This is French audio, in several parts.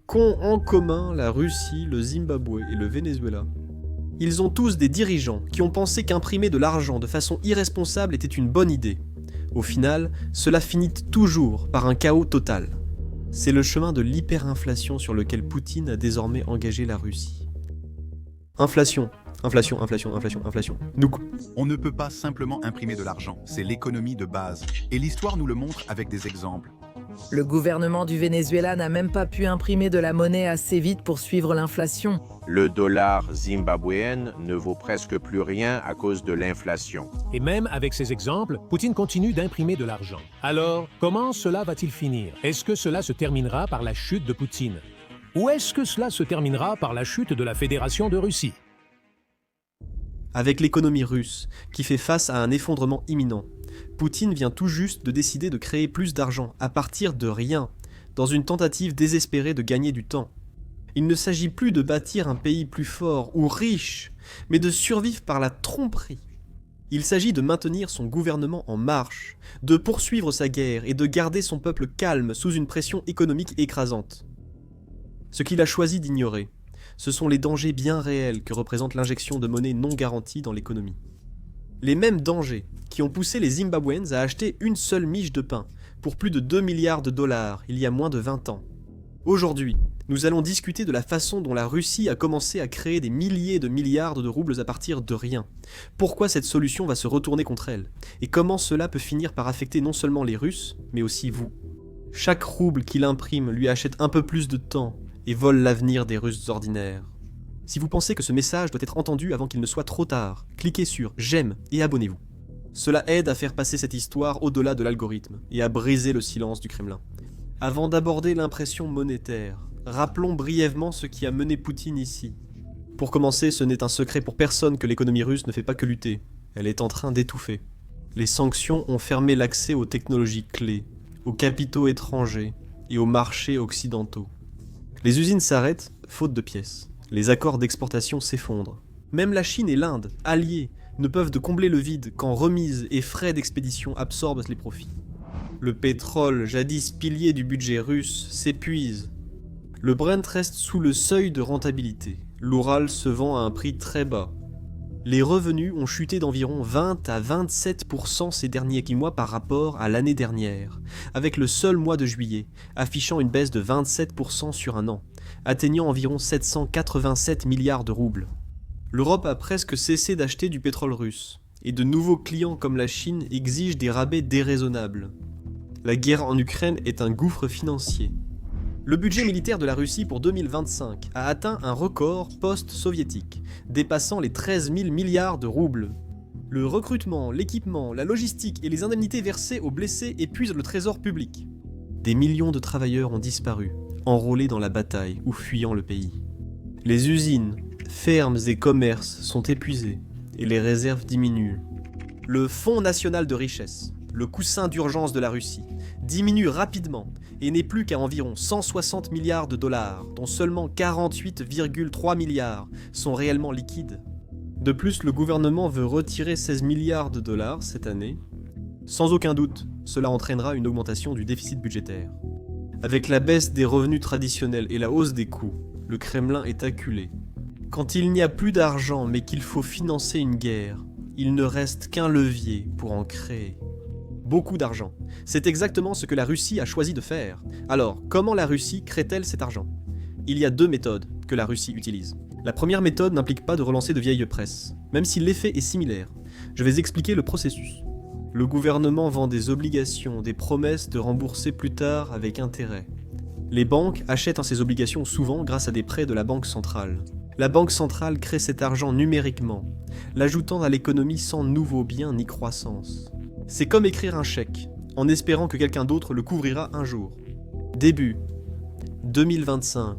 Qu'ont en commun la Russie, le Zimbabwe et le Venezuela? Ils ont tous des dirigeants qui ont pensé qu'imprimer de l'argent de façon irresponsable était une bonne idée. Au final, cela finit toujours par un chaos total. C'est le chemin de l'hyperinflation sur lequel Poutine a désormais engagé la Russie. Inflation. Inflation, inflation, inflation, inflation. On ne peut pas simplement imprimer de l'argent, c'est l'économie de base. Et l'histoire nous le montre avec des exemples. Le gouvernement du Venezuela n'a même pas pu imprimer de la monnaie assez vite pour suivre l'inflation. Le dollar zimbabwéen ne vaut presque plus rien à cause de l'inflation. Et même avec ces exemples, Poutine continue d'imprimer de l'argent. Alors, comment cela va-t-il finir? Est-ce que cela se terminera par la chute de Poutine? Ou est-ce que cela se terminera par la chute de la Fédération de Russie? Avec l'économie russe, qui fait face à un effondrement imminent, Poutine vient tout juste de décider de créer plus d'argent à partir de rien, dans une tentative désespérée de gagner du temps. Il ne s'agit plus de bâtir un pays plus fort ou riche, mais de survivre par la tromperie. Il s'agit de maintenir son gouvernement en marche, de poursuivre sa guerre et de garder son peuple calme sous une pression économique écrasante. Ce qu'il a choisi d'ignorer, ce sont les dangers bien réels que représente l'injection de monnaie non garantie dans l'économie. Les mêmes dangers qui ont poussé les Zimbabwéens à acheter une seule miche de pain pour plus de 2 milliards de dollars il y a moins de 20 ans. Aujourd'hui, nous allons discuter de la façon dont la Russie a commencé à créer des milliers de milliards de roubles à partir de rien. Pourquoi cette solution va se retourner contre elle, et comment cela peut finir par affecter non seulement les Russes, mais aussi vous. Chaque rouble qu'il imprime lui achète un peu plus de temps et vole l'avenir des Russes ordinaires. Si vous pensez que ce message doit être entendu avant qu'il ne soit trop tard, cliquez sur « J'aime » et abonnez-vous. Cela aide à faire passer cette histoire au-delà de l'algorithme et à briser le silence du Kremlin. Avant d'aborder l'impression monétaire, rappelons brièvement ce qui a mené Poutine ici. Pour commencer, ce n'est un secret pour personne que l'économie russe ne fait pas que lutter, elle est en train d'étouffer. Les sanctions ont fermé l'accès aux technologies clés, aux capitaux étrangers et aux marchés occidentaux. Les usines s'arrêtent, faute de pièces. Les accords d'exportation s'effondrent. Même la Chine et l'Inde, alliés, ne peuvent de combler le vide quand remises et frais d'expédition absorbent les profits. Le pétrole, jadis pilier du budget russe, s'épuise. Le Brent reste sous le seuil de rentabilité. L'Oural se vend à un prix très bas. Les revenus ont chuté d'environ 20 à 27% ces derniers mois par rapport à l'année dernière, avec le seul mois de juillet, affichant une baisse de 27% sur un an, atteignant environ 787 milliards de roubles. L'Europe a presque cessé d'acheter du pétrole russe, et de nouveaux clients comme la Chine exigent des rabais déraisonnables. La guerre en Ukraine est un gouffre financier. Le budget militaire de la Russie pour 2025 a atteint un record post-soviétique, dépassant les 13 000 milliards de roubles. Le recrutement, l'équipement, la logistique et les indemnités versées aux blessés épuisent le trésor public. Des millions de travailleurs ont disparu, enrôlés dans la bataille ou fuyant le pays. Les usines, fermes et commerces sont épuisés et les réserves diminuent. Le Fonds national de richesse, le coussin d'urgence de la Russie, diminue rapidement et n'est plus qu'à environ 160 milliards de dollars, dont seulement 48,3 milliards sont réellement liquides. De plus, le gouvernement veut retirer 16 milliards de dollars cette année. Sans aucun doute, cela entraînera une augmentation du déficit budgétaire. Avec la baisse des revenus traditionnels et la hausse des coûts, le Kremlin est acculé. Quand il n'y a plus d'argent mais qu'il faut financer une guerre, il ne reste qu'un levier pour en créer. Beaucoup d'argent. C'est exactement ce que la Russie a choisi de faire. Alors, comment la Russie crée-t-elle cet argent? Il y a deux méthodes que la Russie utilise. La première méthode n'implique pas de relancer de vieilles presses, même si l'effet est similaire. Je vais expliquer le processus. Le gouvernement vend des obligations, des promesses de rembourser plus tard avec intérêt. Les banques achètent ces obligations souvent grâce à des prêts de la Banque centrale. La Banque centrale crée cet argent numériquement, l'ajoutant à l'économie sans nouveaux biens ni croissance. C'est comme écrire un chèque, en espérant que quelqu'un d'autre le couvrira un jour. Début 2025.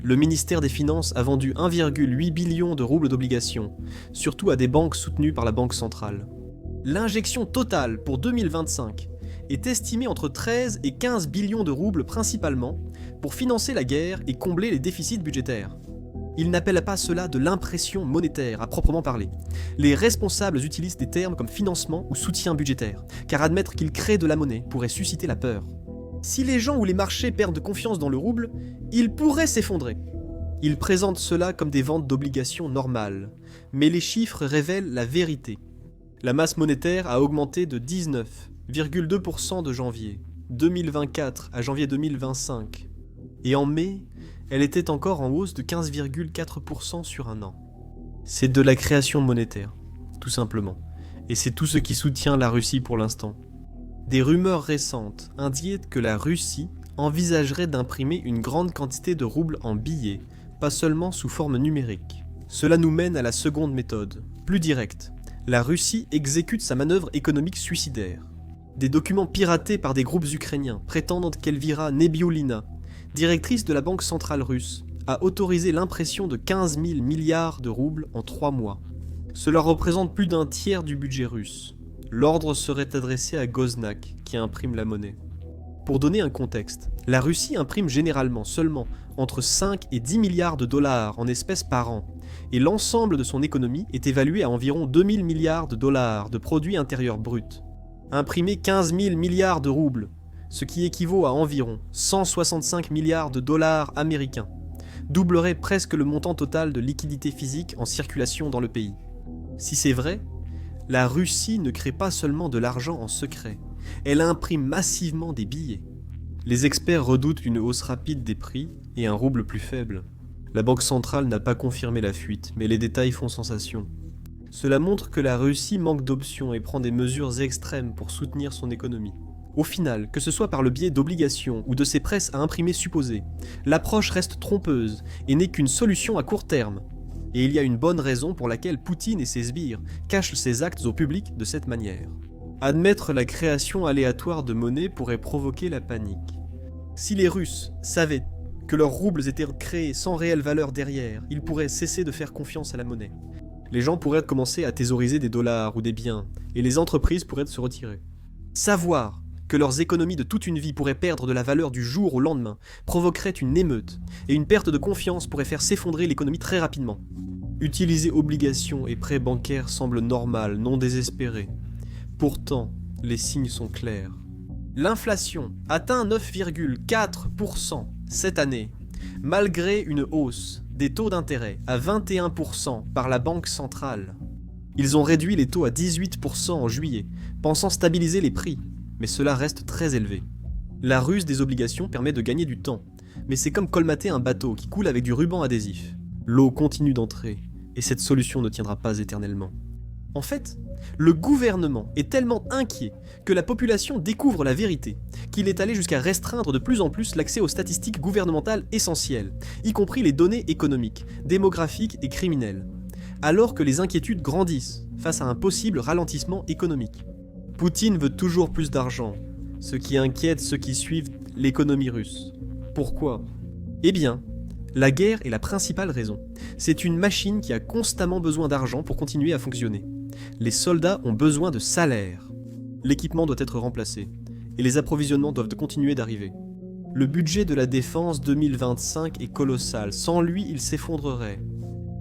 Le ministère des Finances a vendu 1,8 billion de roubles d'obligations, surtout à des banques soutenues par la Banque centrale. L'injection totale pour 2025 est estimée entre 13 et 15 billions de roubles principalement pour financer la guerre et combler les déficits budgétaires. Il n'appelle pas cela de l'impression monétaire à proprement parler. Les responsables utilisent des termes comme financement ou soutien budgétaire, car admettre qu'ils créent de la monnaie pourrait susciter la peur. Si les gens ou les marchés perdent confiance dans le rouble, ils pourraient s'effondrer. Ils présentent cela comme des ventes d'obligations normales, mais les chiffres révèlent la vérité. La masse monétaire a augmenté de 19,2% de janvier 2024 à janvier 2025, et en mai, elle était encore en hausse de 15,4% sur un an. C'est de la création monétaire, tout simplement, et c'est tout ce qui soutient la Russie pour l'instant. Des rumeurs récentes indiquent que la Russie envisagerait d'imprimer une grande quantité de roubles en billets, pas seulement sous forme numérique. Cela nous mène à la seconde méthode, plus directe. La Russie exécute sa manœuvre économique suicidaire. Des documents piratés par des groupes ukrainiens prétendent qu'Elvira Nebiulina, directrice de la Banque centrale russe, a autorisé l'impression de 15 000 milliards de roubles en 3 mois. Cela représente plus d'un tiers du budget russe. L'ordre serait adressé à Goznak, qui imprime la monnaie. Pour donner un contexte, la Russie imprime généralement seulement entre 5 et 10 milliards de dollars en espèces par an, et l'ensemble de son économie est évalué à environ 2000 milliards de dollars de produits intérieurs bruts. Imprimer 15 000 milliards de roubles, ce qui équivaut à environ 165 milliards de dollars américains, doublerait presque le montant total de liquidités physiques en circulation dans le pays. Si c'est vrai, la Russie ne crée pas seulement de l'argent en secret, elle imprime massivement des billets. Les experts redoutent une hausse rapide des prix et un rouble plus faible. La Banque centrale n'a pas confirmé la fuite, mais les détails font sensation. Cela montre que la Russie manque d'options et prend des mesures extrêmes pour soutenir son économie. Au final, que ce soit par le biais d'obligations ou de ses presses à imprimer supposées, l'approche reste trompeuse et n'est qu'une solution à court terme. Et il y a une bonne raison pour laquelle Poutine et ses sbires cachent ses actes au public de cette manière. Admettre la création aléatoire de monnaie pourrait provoquer la panique. Si les Russes savaient que leurs roubles étaient créés sans réelle valeur derrière, ils pourraient cesser de faire confiance à la monnaie. Les gens pourraient commencer à thésauriser des dollars ou des biens, et les entreprises pourraient se retirer. Savoir que leurs économies de toute une vie pourraient perdre de la valeur du jour au lendemain provoquerait une émeute, et une perte de confiance pourrait faire s'effondrer l'économie très rapidement. Utiliser obligations et prêts bancaires semble normal, non désespéré. Pourtant, les signes sont clairs. L'inflation atteint 9,4% cette année, malgré une hausse des taux d'intérêt à 21% par la Banque centrale. Ils ont réduit les taux à 18% en juillet, pensant stabiliser les prix, mais cela reste très élevé. La ruse des obligations permet de gagner du temps, mais c'est comme colmater un bateau qui coule avec du ruban adhésif. L'eau continue d'entrer, et cette solution ne tiendra pas éternellement. En fait, le gouvernement est tellement inquiet que la population découvre la vérité, qu'il est allé jusqu'à restreindre de plus en plus l'accès aux statistiques gouvernementales essentielles, y compris les données économiques, démographiques et criminelles, alors que les inquiétudes grandissent face à un possible ralentissement économique. Poutine veut toujours plus d'argent, ce qui inquiète ceux qui suivent l'économie russe. Pourquoi ? Eh bien, la guerre est la principale raison. C'est une machine qui a constamment besoin d'argent pour continuer à fonctionner. Les soldats ont besoin de salaire. L'équipement doit être remplacé, et les approvisionnements doivent continuer d'arriver. Le budget de la défense 2025 est colossal, sans lui il s'effondrerait.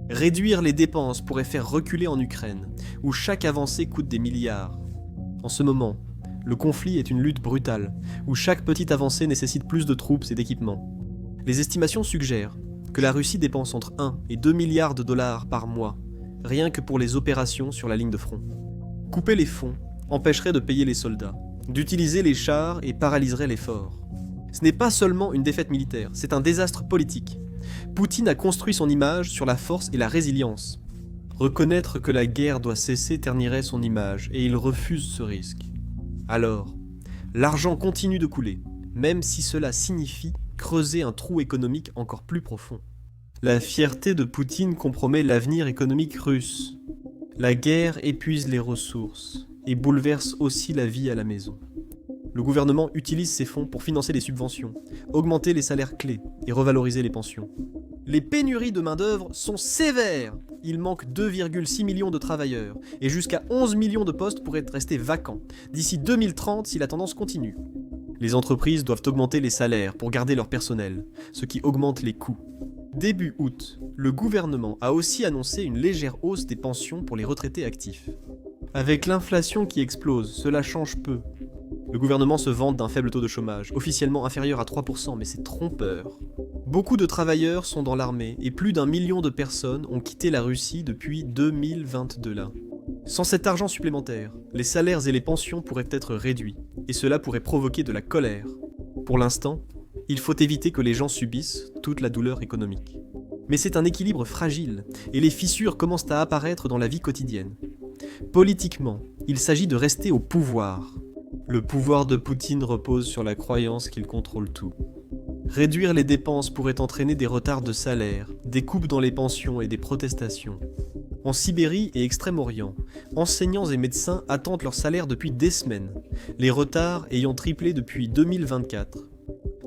Réduire les dépenses pourrait faire reculer en Ukraine, où chaque avancée coûte des milliards. En ce moment, le conflit est une lutte brutale, où chaque petite avancée nécessite plus de troupes et d'équipements. Les estimations suggèrent que la Russie dépense entre 1 et 2 milliards de dollars par mois, rien que pour les opérations sur la ligne de front. Couper les fonds empêcherait de payer les soldats, d'utiliser les chars et paralyserait l'effort. Ce n'est pas seulement une défaite militaire, c'est un désastre politique. Poutine a construit son image sur la force et la résilience. Reconnaître que la guerre doit cesser ternirait son image, et il refuse ce risque. Alors, l'argent continue de couler, même si cela signifie creuser un trou économique encore plus profond. La fierté de Poutine compromet l'avenir économique russe. La guerre épuise les ressources et bouleverse aussi la vie à la maison. Le gouvernement utilise ces fonds pour financer les subventions, augmenter les salaires clés et revaloriser les pensions. Les pénuries de main-d'œuvre sont sévères. Il manque 2,6 millions de travailleurs et jusqu'à 11 millions de postes pourraient rester vacants d'ici 2030 si la tendance continue. Les entreprises doivent augmenter les salaires pour garder leur personnel, ce qui augmente les coûts. Début août, le gouvernement a aussi annoncé une légère hausse des pensions pour les retraités actifs. Avec l'inflation qui explose, cela change peu. Le gouvernement se vante d'un faible taux de chômage, officiellement inférieur à 3%, mais c'est trompeur. Beaucoup de travailleurs sont dans l'armée, et plus d'1 million de personnes ont quitté la Russie depuis 2022 là. Sans cet argent supplémentaire, les salaires et les pensions pourraient être réduits, et cela pourrait provoquer de la colère. Pour l'instant, il faut éviter que les gens subissent toute la douleur économique. Mais c'est un équilibre fragile, et les fissures commencent à apparaître dans la vie quotidienne. Politiquement, il s'agit de rester au pouvoir. Le pouvoir de Poutine repose sur la croyance qu'il contrôle tout. Réduire les dépenses pourrait entraîner des retards de salaire, des coupes dans les pensions et des protestations. En Sibérie et Extrême-Orient, enseignants et médecins attendent leur salaire depuis des semaines, les retards ayant triplé depuis 2024.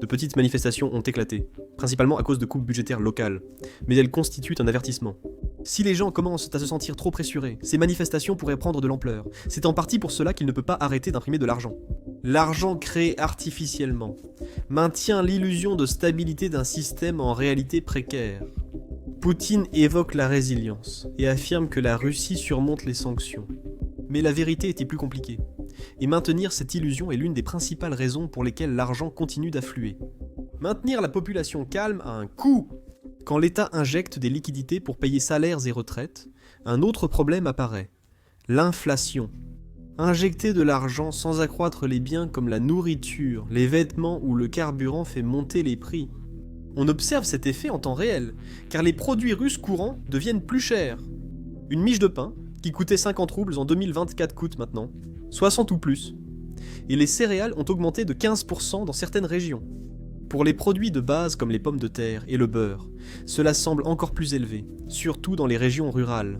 De petites manifestations ont éclaté, principalement à cause de coupes budgétaires locales, mais elles constituent un avertissement. Si les gens commencent à se sentir trop pressurés, ces manifestations pourraient prendre de l'ampleur. C'est en partie pour cela qu'il ne peut pas arrêter d'imprimer de l'argent. L'argent créé artificiellement maintient l'illusion de stabilité d'un système en réalité précaire. Poutine évoque la résilience et affirme que la Russie surmonte les sanctions. Mais la vérité était plus compliquée. Et maintenir cette illusion est l'une des principales raisons pour lesquelles l'argent continue d'affluer. Maintenir la population calme a un coût. Quand l'État injecte des liquidités pour payer salaires et retraites, un autre problème apparaît, l'inflation. Injecter de l'argent sans accroître les biens comme la nourriture, les vêtements ou le carburant fait monter les prix. On observe cet effet en temps réel, car les produits russes courants deviennent plus chers. Une miche de pain, qui coûtait 50 roubles en 2024 coûte maintenant 60 ou plus. Et les céréales ont augmenté de 15% dans certaines régions. Pour les produits de base comme les pommes de terre et le beurre, cela semble encore plus élevé, surtout dans les régions rurales.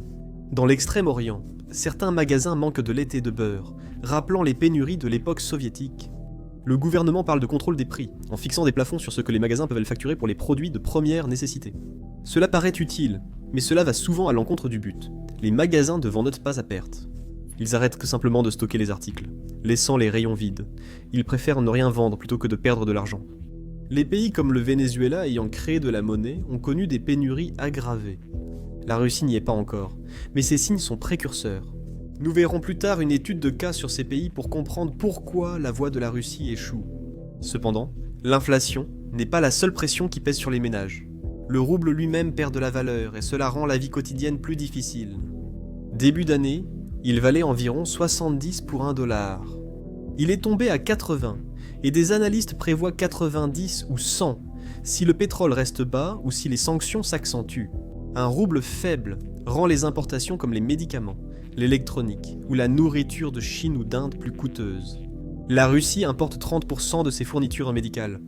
Dans l'Extrême-Orient, certains magasins manquent de lait et de beurre, rappelant les pénuries de l'époque soviétique. Le gouvernement parle de contrôle des prix, en fixant des plafonds sur ce que les magasins peuvent facturer pour les produits de première nécessité. Cela paraît utile, mais cela va souvent à l'encontre du but. Les magasins ne vendent pas à perte. Ils arrêtent que simplement de stocker les articles, laissant les rayons vides. Ils préfèrent ne rien vendre plutôt que de perdre de l'argent. Les pays comme le Venezuela ayant créé de la monnaie ont connu des pénuries aggravées. La Russie n'y est pas encore, mais ces signes sont précurseurs. Nous verrons plus tard une étude de cas sur ces pays pour comprendre pourquoi la voie de la Russie échoue. Cependant, l'inflation n'est pas la seule pression qui pèse sur les ménages. Le rouble lui-même perd de la valeur et cela rend la vie quotidienne plus difficile. Début d'année, il valait environ 70 pour $1. Il est tombé à 80, et des analystes prévoient 90 ou 100 si le pétrole reste bas ou si les sanctions s'accentuent. Un rouble faible rend les importations comme les médicaments, l'électronique ou la nourriture de Chine ou d'Inde plus coûteuses. La Russie importe 30% de ses fournitures médicales.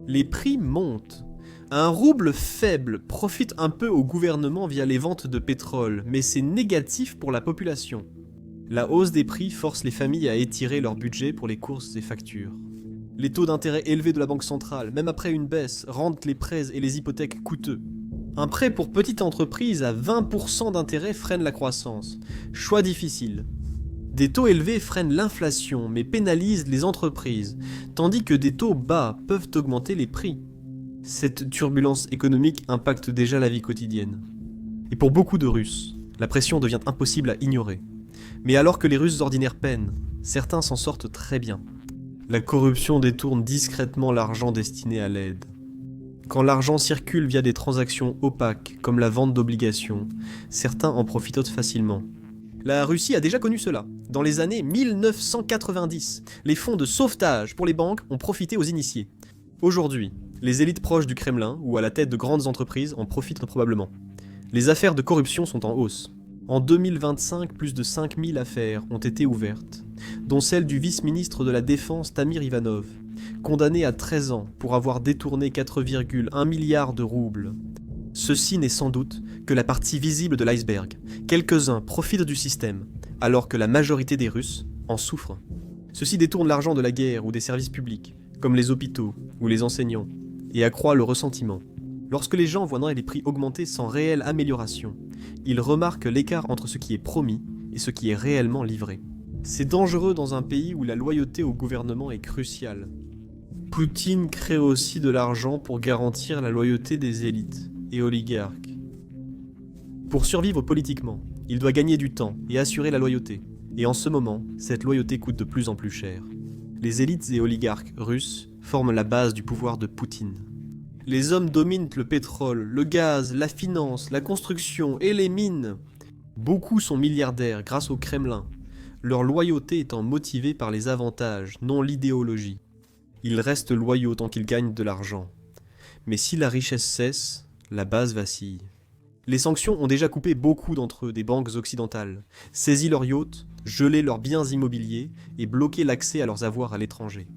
Les prix montent. Un rouble faible profite un peu au gouvernement via les ventes de pétrole, mais c'est négatif pour la population. La hausse des prix force les familles à étirer leur budget pour les courses et factures. Les taux d'intérêt élevés de la banque centrale, même après une baisse, rendent les prêts et les hypothèques coûteux. Un prêt pour petite entreprise à 20% d'intérêt freine la croissance. Choix difficile. Des taux élevés freinent l'inflation, mais pénalisent les entreprises, tandis que des taux bas peuvent augmenter les prix. Cette turbulence économique impacte déjà la vie quotidienne. Et pour beaucoup de Russes, la pression devient impossible à ignorer. Mais alors que les Russes ordinaires peinent, certains s'en sortent très bien. La corruption détourne discrètement l'argent destiné à l'aide. Quand l'argent circule via des transactions opaques, comme la vente d'obligations, certains en profitent facilement. La Russie a déjà connu cela. Dans les années 1990, les fonds de sauvetage pour les banques ont profité aux initiés. Aujourd'hui, les élites proches du Kremlin ou à la tête de grandes entreprises en profitent probablement. Les affaires de corruption sont en hausse. En 2025, plus de 5000 affaires ont été ouvertes, dont celle du vice-ministre de la Défense Tamir Ivanov, condamné à 13 ans pour avoir détourné 4,1 milliards de roubles. Ceci n'est sans doute que la partie visible de l'iceberg. Quelques-uns profitent du système, alors que la majorité des Russes en souffrent. Ceux-ci détournent l'argent de la guerre ou des services publics, comme les hôpitaux ou les enseignants, et accroît le ressentiment. Lorsque les gens voient les prix augmenter sans réelle amélioration, ils remarquent l'écart entre ce qui est promis et ce qui est réellement livré. C'est dangereux dans un pays où la loyauté au gouvernement est cruciale. Poutine crée aussi de l'argent pour garantir la loyauté des élites et oligarques. Pour survivre politiquement, il doit gagner du temps et assurer la loyauté. Et en ce moment, cette loyauté coûte de plus en plus cher. Les élites et oligarques russes forment la base du pouvoir de Poutine. Les hommes dominent le pétrole, le gaz, la finance, la construction et les mines. Beaucoup sont milliardaires grâce au Kremlin, leur loyauté étant motivée par les avantages, non l'idéologie. Ils restent loyaux tant qu'ils gagnent de l'argent. Mais si la richesse cesse, la base vacille. Les sanctions ont déjà coupé beaucoup d'entre eux des banques occidentales, saisi leurs yachts, gelé leurs biens immobiliers et bloqué l'accès à leurs avoirs à l'étranger.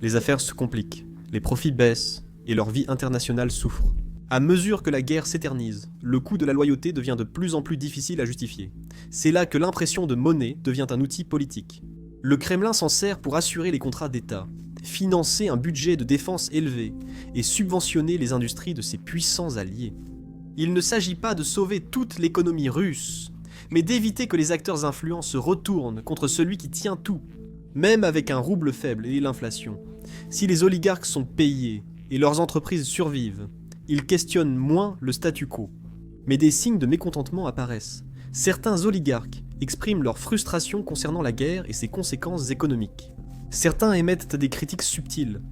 Les affaires se compliquent, les profits baissent et leur vie internationale souffre. À mesure que la guerre s'éternise, le coût de la loyauté devient de plus en plus difficile à justifier. C'est là que l'impression de monnaie devient un outil politique. Le Kremlin s'en sert pour assurer les contrats d'État, financer un budget de défense élevé et subventionner les industries de ses puissants alliés. Il ne s'agit pas de sauver toute l'économie russe, mais d'éviter que les acteurs influents se retournent contre celui qui tient tout, même avec un rouble faible et l'inflation. Si les oligarques sont payés et leurs entreprises survivent, ils questionnent moins le statu quo. Mais des signes de mécontentement apparaissent. Certains oligarques expriment leur frustration concernant la guerre et ses conséquences économiques. Certains émettent des critiques subtiles.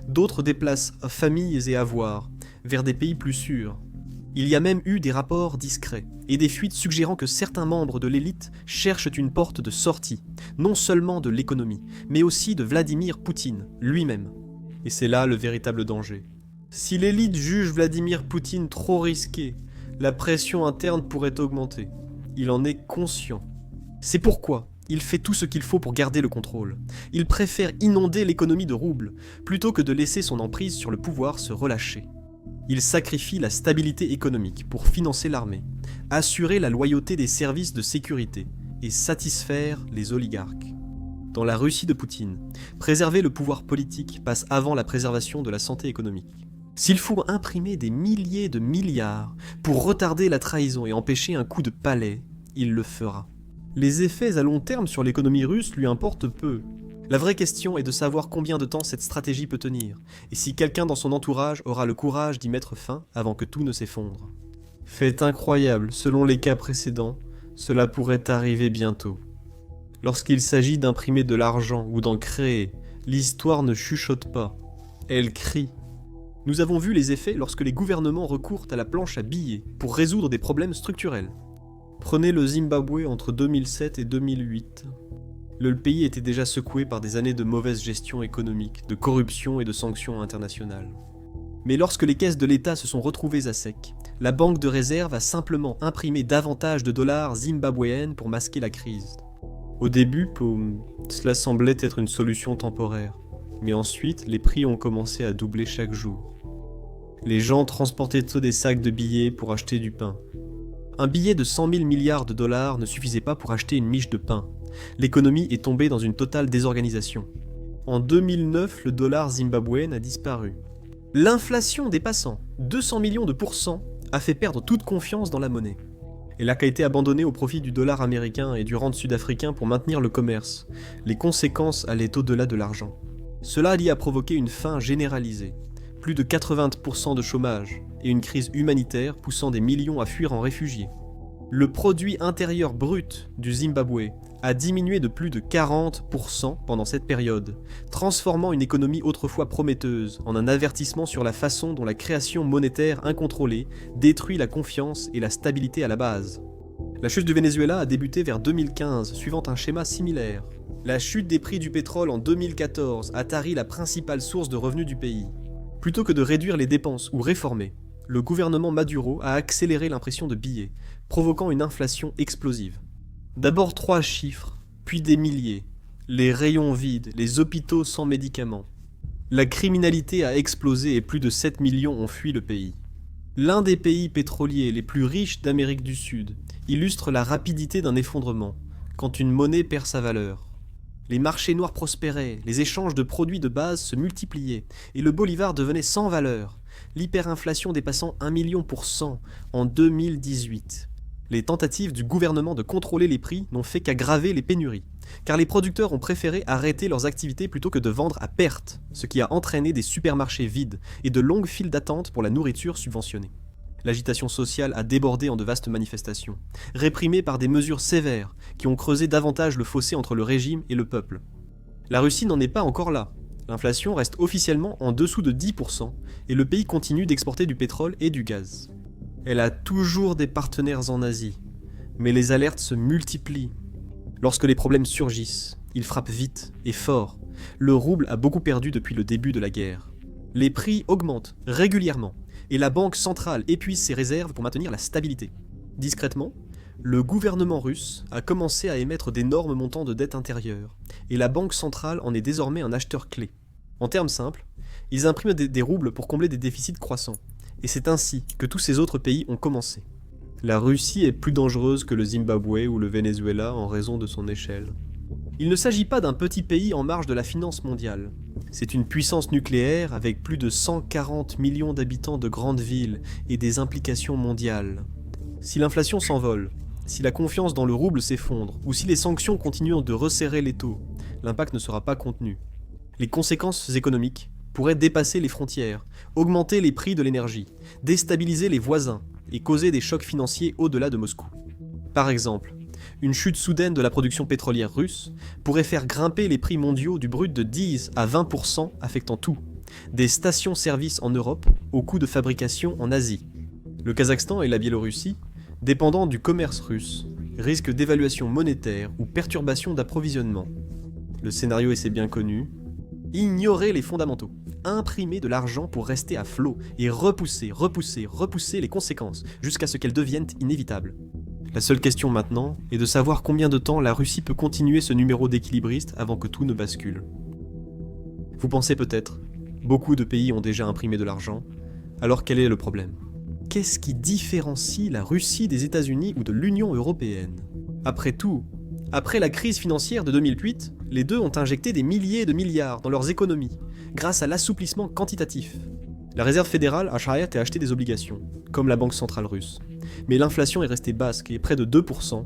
D'autres déplacent familles et avoirs vers des pays plus sûrs. Il y a même eu des rapports discrets et des fuites suggérant que certains membres de l'élite cherchent une porte de sortie, non seulement de l'économie, mais aussi de Vladimir Poutine lui-même. Et c'est là le véritable danger. Si l'élite juge Vladimir Poutine trop risqué, la pression interne pourrait augmenter. Il en est conscient. C'est pourquoi il fait tout ce qu'il faut pour garder le contrôle. Il préfère inonder l'économie de roubles, plutôt que de laisser son emprise sur le pouvoir se relâcher. Il sacrifie la stabilité économique pour financer l'armée, assurer la loyauté des services de sécurité et satisfaire les oligarques. Dans la Russie de Poutine, préserver le pouvoir politique passe avant la préservation de la santé économique. S'il faut imprimer des milliers de milliards pour retarder la trahison et empêcher un coup de palais, il le fera. Les effets à long terme sur l'économie russe lui importent peu. La vraie question est de savoir combien de temps cette stratégie peut tenir, et si quelqu'un dans son entourage aura le courage d'y mettre fin avant que tout ne s'effondre. Fait incroyable, selon les cas précédents, cela pourrait arriver bientôt. Lorsqu'il s'agit d'imprimer de l'argent ou d'en créer, l'histoire ne chuchote pas, elle crie. Nous avons vu les effets lorsque les gouvernements recourent à la planche à billets pour résoudre des problèmes structurels. Prenez le Zimbabwe entre 2007 et 2008. Le pays était déjà secoué par des années de mauvaise gestion économique, de corruption et de sanctions internationales. Mais lorsque les caisses de l'État se sont retrouvées à sec, la banque de réserve a simplement imprimé davantage de dollars zimbabwéennes pour masquer la crise. Au début, cela semblait être une solution temporaire, mais ensuite les prix ont commencé à doubler chaque jour. Les gens transportaient des sacs de billets pour acheter du pain. Un billet de 100 000 milliards de dollars ne suffisait pas pour acheter une miche de pain. L'économie est tombée dans une totale désorganisation. En 2009, le dollar zimbabwéen a disparu. L'inflation dépassant 200 millions de pourcents a fait perdre toute confiance dans la monnaie. Elle a été abandonnée au profit du dollar américain et du rand sud-africain pour maintenir le commerce. Les conséquences allaient au-delà de l'argent. Cela y a provoqué une faim généralisée, plus de 80% de chômage et une crise humanitaire poussant des millions à fuir en réfugiés. Le produit intérieur brut du Zimbabwe a diminué de plus de 40% pendant cette période, transformant une économie autrefois prometteuse en un avertissement sur la façon dont la création monétaire incontrôlée détruit la confiance et la stabilité à la base. La chute du Venezuela a débuté vers 2015, suivant un schéma similaire. La chute des prix du pétrole en 2014 a tari la principale source de revenus du pays. Plutôt que de réduire les dépenses ou réformer, le gouvernement Maduro a accéléré l'impression de billets, provoquant une inflation explosive. D'abord 3 chiffres, puis des milliers, les rayons vides, les hôpitaux sans médicaments. La criminalité a explosé et plus de 7 millions ont fui le pays. L'un des pays pétroliers les plus riches d'Amérique du Sud illustre la rapidité d'un effondrement, quand une monnaie perd sa valeur. Les marchés noirs prospéraient, les échanges de produits de base se multipliaient, et le bolivar devenait sans valeur, l'hyperinflation dépassant 1 million % en 2018. Les tentatives du gouvernement de contrôler les prix n'ont fait qu'aggraver les pénuries, car les producteurs ont préféré arrêter leurs activités plutôt que de vendre à perte, ce qui a entraîné des supermarchés vides et de longues files d'attente pour la nourriture subventionnée. L'agitation sociale a débordé en de vastes manifestations, réprimées par des mesures sévères qui ont creusé davantage le fossé entre le régime et le peuple. La Russie n'en est pas encore là. L'inflation reste officiellement en dessous de 10% et le pays continue d'exporter du pétrole et du gaz. Elle a toujours des partenaires en Asie, mais les alertes se multiplient. Lorsque les problèmes surgissent, ils frappent vite et fort. Le rouble a beaucoup perdu depuis le début de la guerre. Les prix augmentent régulièrement et la banque centrale épuise ses réserves pour maintenir la stabilité. Discrètement, le gouvernement russe a commencé à émettre d'énormes montants de dette intérieure et la banque centrale en est désormais un acheteur clé. En termes simples, ils impriment des roubles pour combler des déficits croissants. Et c'est ainsi que tous ces autres pays ont commencé. La Russie est plus dangereuse que le Zimbabwe ou le Venezuela en raison de son échelle. Il ne s'agit pas d'un petit pays en marge de la finance mondiale. C'est une puissance nucléaire avec plus de 140 millions d'habitants de grandes villes et des implications mondiales. Si l'inflation s'envole, si la confiance dans le rouble s'effondre, ou si les sanctions continuent de resserrer les taux, l'impact ne sera pas contenu. Les conséquences économiques pourraient dépasser les frontières, augmenter les prix de l'énergie, déstabiliser les voisins et causer des chocs financiers au-delà de Moscou. Par exemple, une chute soudaine de la production pétrolière russe pourrait faire grimper les prix mondiaux du brut de 10 à 20%, affectant tout, des stations-service en Europe aux coûts de fabrication en Asie. Le Kazakhstan et la Biélorussie, dépendant du commerce russe, risquent d'évaluation monétaire ou perturbation d'approvisionnement. Le scénario est bien connu. Ignorer les fondamentaux, imprimer de l'argent pour rester à flot et repousser les conséquences jusqu'à ce qu'elles deviennent inévitables. La seule question maintenant est de savoir combien de temps la Russie peut continuer ce numéro d'équilibriste avant que tout ne bascule. Vous pensez peut-être, beaucoup de pays ont déjà imprimé de l'argent, alors quel est le problème ? Qu'est-ce qui différencie la Russie des États-Unis ou de l'Union européenne ? Après tout, après la crise financière de 2008, les deux ont injecté des milliers de milliards dans leurs économies, grâce à l'assouplissement quantitatif. La réserve fédérale a acheté des obligations, comme la banque centrale russe. Mais l'inflation est restée basse et est près de 2%.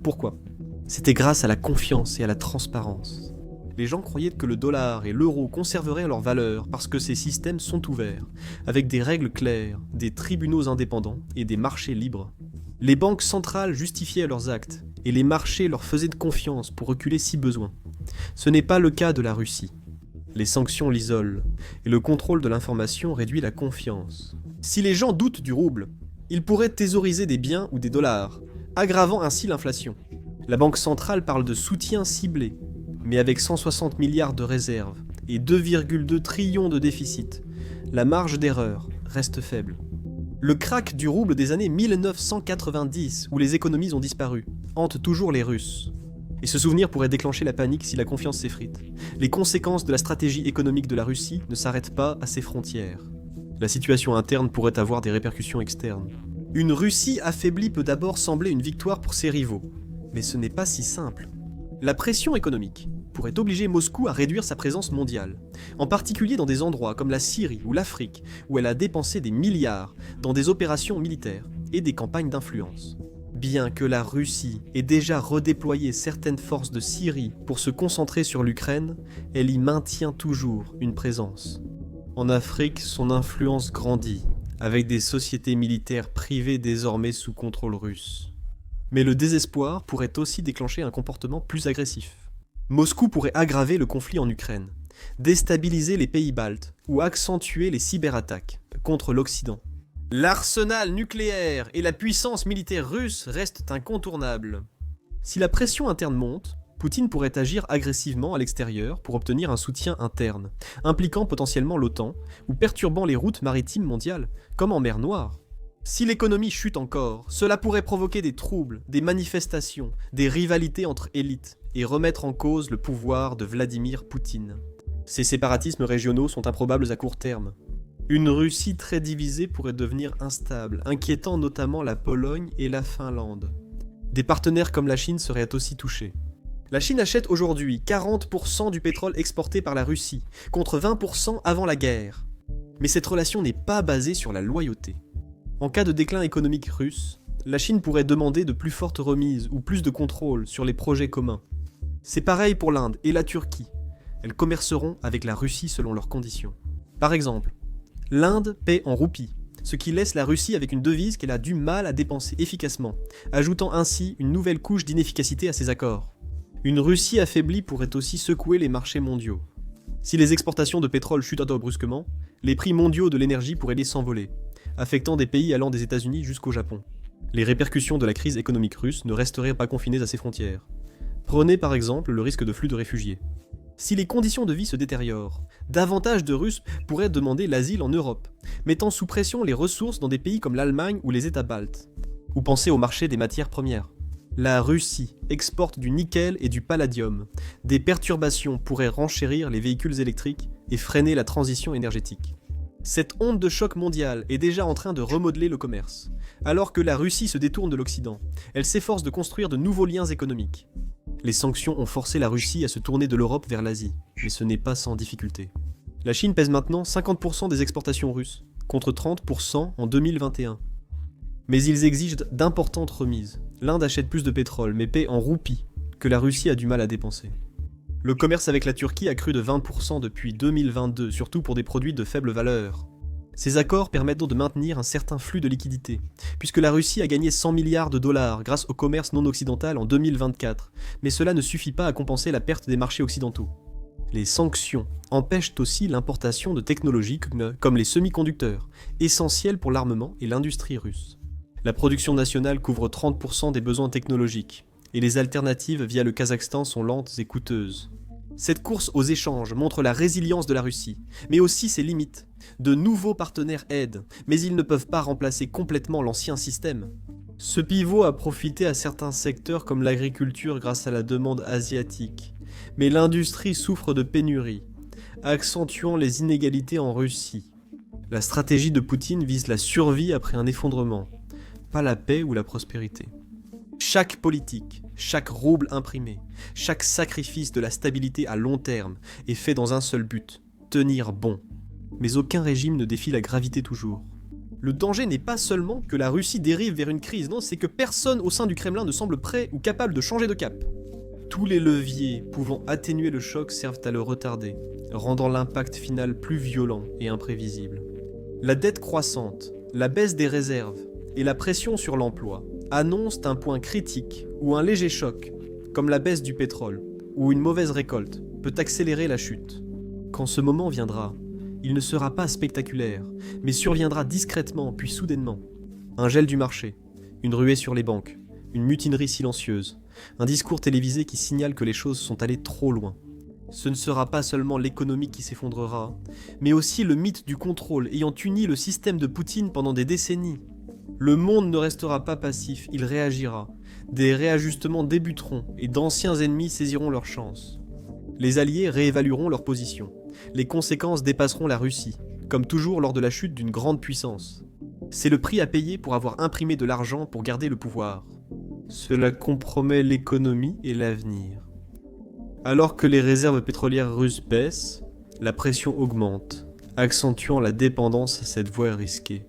Pourquoi ? C'était grâce à la confiance et à la transparence. Les gens croyaient que le dollar et l'euro conserveraient leur valeur parce que ces systèmes sont ouverts, avec des règles claires, des tribunaux indépendants et des marchés libres. Les banques centrales justifiaient leurs actes, et les marchés leur faisaient de confiance pour reculer si besoin. Ce n'est pas le cas de la Russie. Les sanctions l'isolent, et le contrôle de l'information réduit la confiance. Si les gens doutent du rouble, ils pourraient thésauriser des biens ou des dollars, aggravant ainsi l'inflation. La Banque centrale parle de soutien ciblé, mais avec 160 milliards de réserves et 2,2 trillions de déficit, la marge d'erreur reste faible. Le krach du rouble des années 1990, où les économies ont disparu, hante toujours les Russes. Et ce souvenir pourrait déclencher la panique si la confiance s'effrite. Les conséquences de la stratégie économique de la Russie ne s'arrêtent pas à ses frontières. La situation interne pourrait avoir des répercussions externes. Une Russie affaiblie peut d'abord sembler une victoire pour ses rivaux, mais ce n'est pas si simple. La pression économique pourrait obliger Moscou à réduire sa présence mondiale, en particulier dans des endroits comme la Syrie ou l'Afrique, où elle a dépensé des milliards dans des opérations militaires et des campagnes d'influence. Bien que la Russie ait déjà redéployé certaines forces de Syrie pour se concentrer sur l'Ukraine, elle y maintient toujours une présence. En Afrique, son influence grandit, avec des sociétés militaires privées désormais sous contrôle russe. Mais le désespoir pourrait aussi déclencher un comportement plus agressif. Moscou pourrait aggraver le conflit en Ukraine, déstabiliser les pays baltes ou accentuer les cyberattaques contre l'Occident. L'arsenal nucléaire et la puissance militaire russe restent incontournables. Si la pression interne monte, Poutine pourrait agir agressivement à l'extérieur pour obtenir un soutien interne, impliquant potentiellement l'OTAN ou perturbant les routes maritimes mondiales, comme en mer Noire. Si l'économie chute encore, cela pourrait provoquer des troubles, des manifestations, des rivalités entre élites et remettre en cause le pouvoir de Vladimir Poutine. Ces séparatismes régionaux sont improbables à court terme. Une Russie très divisée pourrait devenir instable, inquiétant notamment la Pologne et la Finlande. Des partenaires comme la Chine seraient aussi touchés. La Chine achète aujourd'hui 40% du pétrole exporté par la Russie, contre 20% avant la guerre. Mais cette relation n'est pas basée sur la loyauté. En cas de déclin économique russe, la Chine pourrait demander de plus fortes remises ou plus de contrôle sur les projets communs. C'est pareil pour l'Inde et la Turquie. Elles commerceront avec la Russie selon leurs conditions. Par exemple, l'Inde paie en roupies, ce qui laisse la Russie avec une devise qu'elle a du mal à dépenser efficacement, ajoutant ainsi une nouvelle couche d'inefficacité à ses accords. Une Russie affaiblie pourrait aussi secouer les marchés mondiaux. Si les exportations de pétrole chutent brusquement, les prix mondiaux de l'énergie pourraient s'envoler, affectant des pays allant des États-Unis jusqu'au Japon. Les répercussions de la crise économique russe ne resteraient pas confinées à ses frontières. Prenez par exemple le risque de flux de réfugiés. Si les conditions de vie se détériorent, davantage de Russes pourraient demander l'asile en Europe, mettant sous pression les ressources dans des pays comme l'Allemagne ou les États baltes. Ou pensez au marché des matières premières. La Russie exporte du nickel et du palladium. Des perturbations pourraient renchérir les véhicules électriques et freiner la transition énergétique. Cette onde de choc mondiale est déjà en train de remodeler le commerce. Alors que la Russie se détourne de l'Occident, elle s'efforce de construire de nouveaux liens économiques. Les sanctions ont forcé la Russie à se tourner de l'Europe vers l'Asie, mais ce n'est pas sans difficulté. La Chine pèse maintenant 50% des exportations russes, contre 30% en 2021. Mais ils exigent d'importantes remises. L'Inde achète plus de pétrole, mais paie en roupies, que la Russie a du mal à dépenser. Le commerce avec la Turquie a cru de 20% depuis 2022, surtout pour des produits de faible valeur. Ces accords permettent donc de maintenir un certain flux de liquidités, puisque la Russie a gagné 100 milliards de dollars grâce au commerce non occidental en 2024, mais cela ne suffit pas à compenser la perte des marchés occidentaux. Les sanctions empêchent aussi l'importation de technologies comme les semi-conducteurs, essentiels pour l'armement et l'industrie russe. La production nationale couvre 30% des besoins technologiques, et les alternatives via le Kazakhstan sont lentes et coûteuses. Cette course aux échanges montre la résilience de la Russie, mais aussi ses limites. De nouveaux partenaires aident, mais ils ne peuvent pas remplacer complètement l'ancien système. Ce pivot a profité à certains secteurs comme l'agriculture grâce à la demande asiatique, mais l'industrie souffre de pénuries, accentuant les inégalités en Russie. La stratégie de Poutine vise la survie après un effondrement, pas la paix ou la prospérité. Chaque politique, chaque rouble imprimé, chaque sacrifice de la stabilité à long terme est fait dans un seul but, tenir bon. Mais aucun régime ne défie la gravité toujours. Le danger n'est pas seulement que la Russie dérive vers une crise, non, c'est que personne au sein du Kremlin ne semble prêt ou capable de changer de cap. Tous les leviers pouvant atténuer le choc servent à le retarder, rendant l'impact final plus violent et imprévisible. La dette croissante, la baisse des réserves et la pression sur l'emploi annoncent un point critique où un léger choc, comme la baisse du pétrole ou une mauvaise récolte, peut accélérer la chute. Quand ce moment viendra, il ne sera pas spectaculaire, mais surviendra discrètement puis soudainement. Un gel du marché, une ruée sur les banques, une mutinerie silencieuse, un discours télévisé qui signale que les choses sont allées trop loin. Ce ne sera pas seulement l'économie qui s'effondrera, mais aussi le mythe du contrôle ayant uni le système de Poutine pendant des décennies. Le monde ne restera pas passif, il réagira. Des réajustements débuteront et d'anciens ennemis saisiront leur chance. Les alliés réévalueront leur position. Les conséquences dépasseront la Russie, comme toujours lors de la chute d'une grande puissance. C'est le prix à payer pour avoir imprimé de l'argent pour garder le pouvoir. Cela compromet l'économie et l'avenir. Alors que les réserves pétrolières russes baissent, la pression augmente, accentuant la dépendance à cette voie risquée.